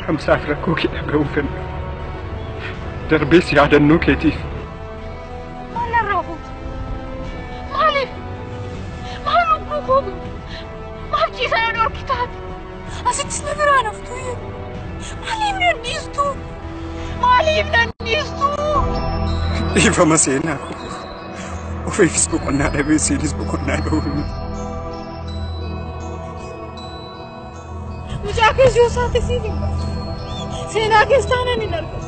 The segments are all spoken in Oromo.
همساف ركوكي أبوفن دربيس يعدنو كيتيف مال الرافوت مالي مال نبوكوب مال جيسا يدور كتاب أسيت نبرانا فتوية مالي من النيستو مالي من النيستو إيفا مسينا وفي فيسبوك قلنا نبي فيسبوك قلنا نبي مجاكس جو ساتي سيدي سينا كستانا ننرقو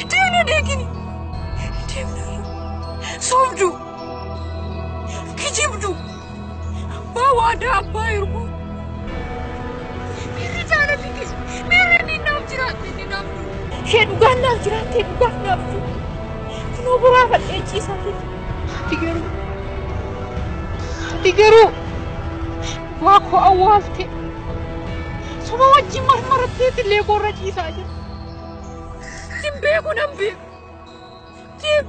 تيونا ديكني تيونا صوبجو كجيبجو باوادا بايربو ميري جانا فيكس ميري ننام جراتي ننام شين غانا جراتي غانا فيكس كنو برافة ايجي ساتي تيجرو واكو أوالتي سما وجه مرمرتي اللي قرتي ساجد تيم بيكو نمبيك تيم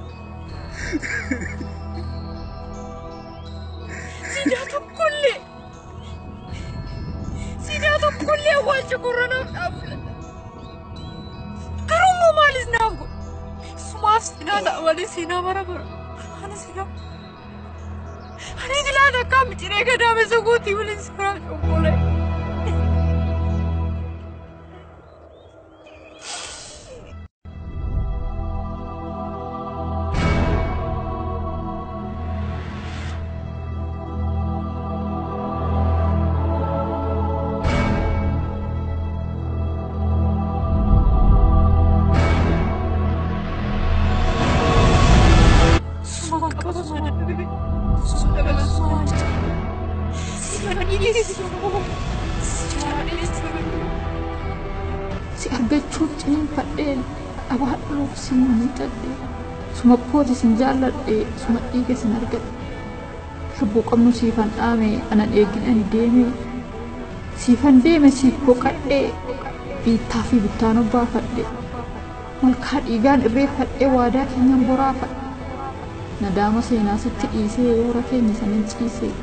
سيداتم كل أول شكرنا بأفل كرمو مالز نافو سما سينا دا أولي سينا مرابر أنا سينا أنا جلانا كام تريكا دامي سكوتي ولنسكراج أمولي si argachuuf ciniinfadheen abaadhuuf sin miidhadhe suma pooti sin jaalladhe suma dhiiga sin argadhe lubbuu qabnu siifan dhaame anan eegin ani deeme siifan deeme siif boqadhe biittaa fi bittaan obbaafadhe malkaa dhiigaan irreeffadhe waadaa keenyan boraafadhe nadaama seenaa sitti dhiisee yoora keenya sanin ciisee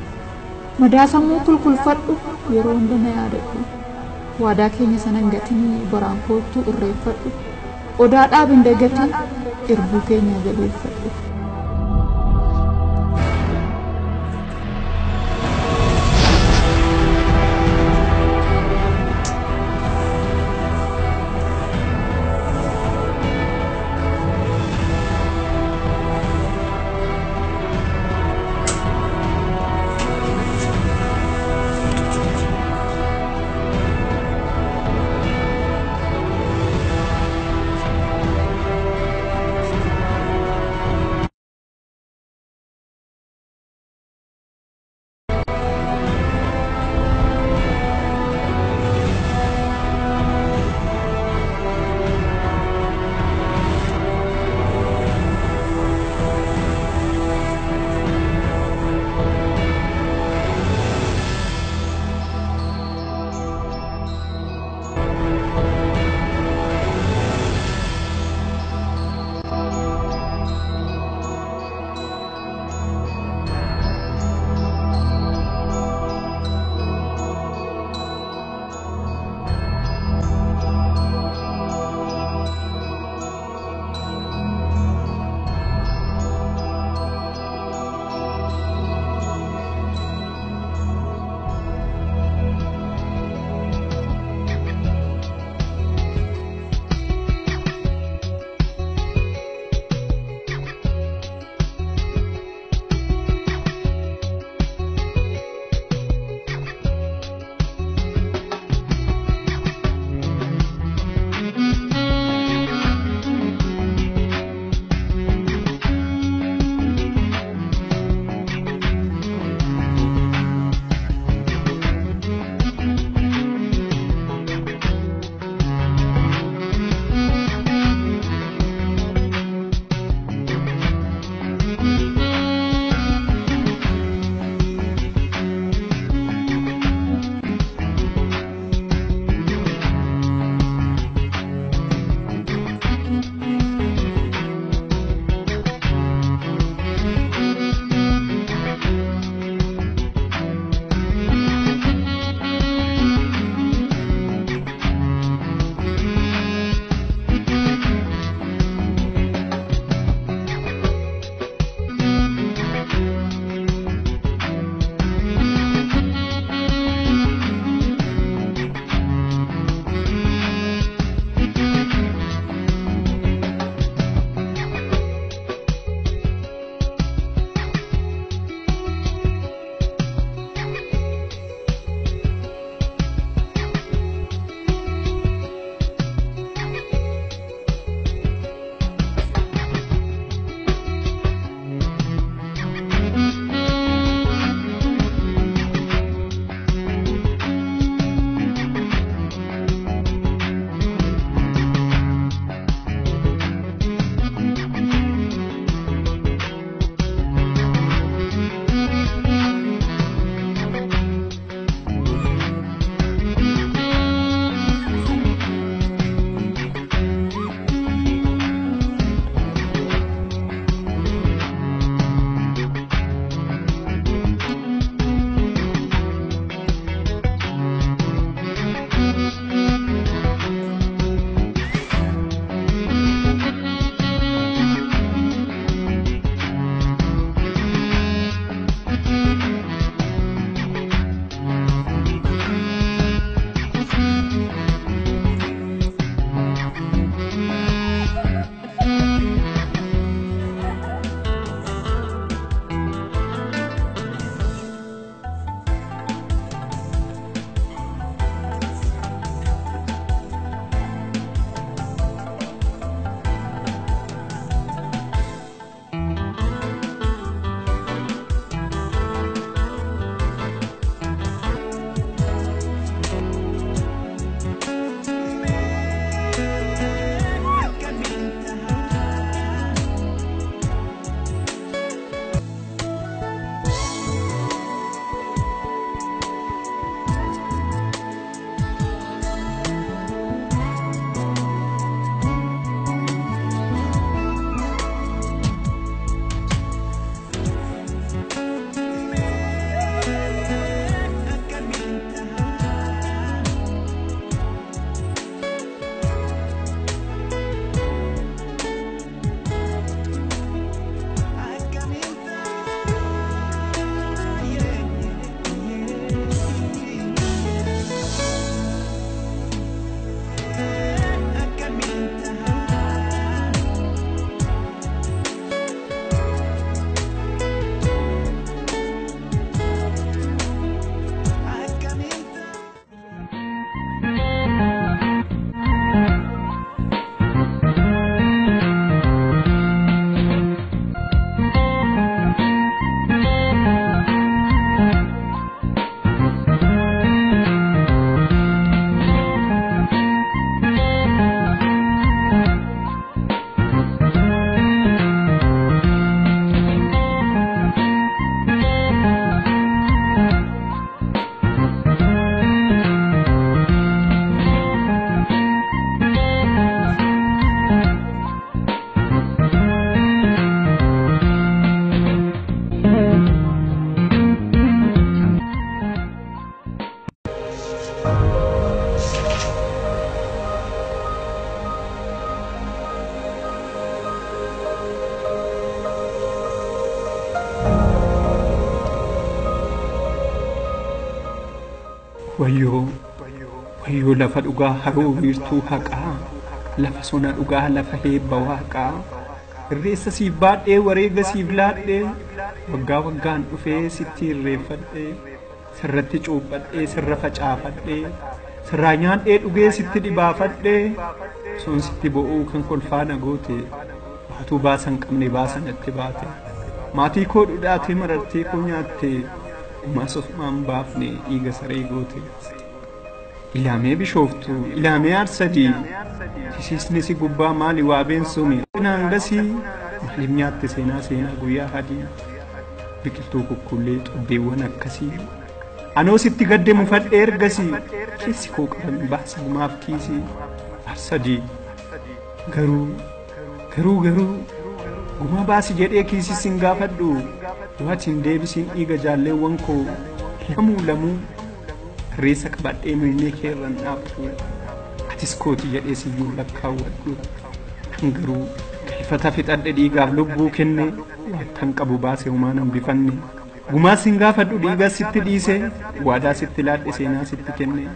madaa sammuu kulkulfadhu yeroo hunda na yaadadhu waadaa keenya sanan gatinii baraan koottuu irreeffadhu odaa dhaabin dagatii irbuu keenya jabeeffadhu wayyoo lafa dhugaa haroo wiirtuu haqaa lafa sona dhugaa lafa heebba waaqaa irreessa siif baadhee wareega siif laadhee waggaa waggaan dhufee sitti irreeffadhee sirratti cuuphadhee sirra facaafadhee sirraa nyaadhee dhugee sitti dhibaafadhee soon sitti bo'uu kan kolfaana goote baatuu baasan qabne baasanatti baate maatii koo dhudhaatee marartee koo nyaatte umaas ofumaan baafne dhiiga saree goote ilaamee bishooftu ilaamee arsadii tisiisni si gubbaa maali waabeen suni naangasii maaliif nyaatte seenaa guyyaa hadii biqiltuu kukkullee xobbeewwan akkasii anoo sitti gadde mufadhee ergasii keessi koo qabame baasa gumaaf kiisii arsadii garuu guma baasi jedhee kiisii sin gaafadhu waatiin deebisiin dhiiga jaalleewwan koo lamuu reessa qabadhee milmee keerran dhaabtu atis kooti jedhee siyyuu lakkaawwadhu garuu galfata fixadhe dhiigaaf lubbuu kenne waattan qabu baase humaan hambifanne gumaa sin gaafadhu dhiiga sitti dhiise waadaa sitti laadhe seenaa sitti kenne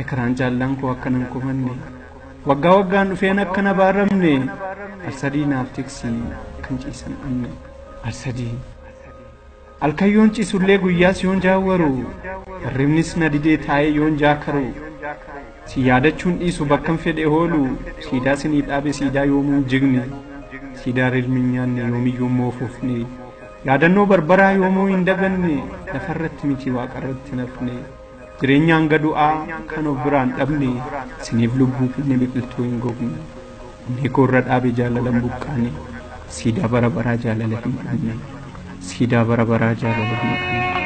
ekeraan jaallan koo akkanan kumanne waggaa waggaan dhufeen akkana baaramne arsadii naaf tiksii kan ciisan anne arsadii alkayyoon ciisullee guyyaas yoon jaawwaru hirribnis na didee taa'ee yoon jaakaru si yaadachuun dhiisu bakkan fedhe hoolu siidaa sinii dhaabe siidaa yoomuu jigne siidaa rilmin nyaanne yoomiyyuu moofuufne yaadannoo barbaraa yoomuu hin daganne lafarratti miti waaqarratti nafne jireenyaan gadu'aa kan of biraan dhabne siniif lubbuu finne biqiltuu hin gogne onnee koorra dhaabe jaalalan buqqaane siidaa bara baraa jaalala hin dhabne siidaa bara baraa jaalala hin dhabne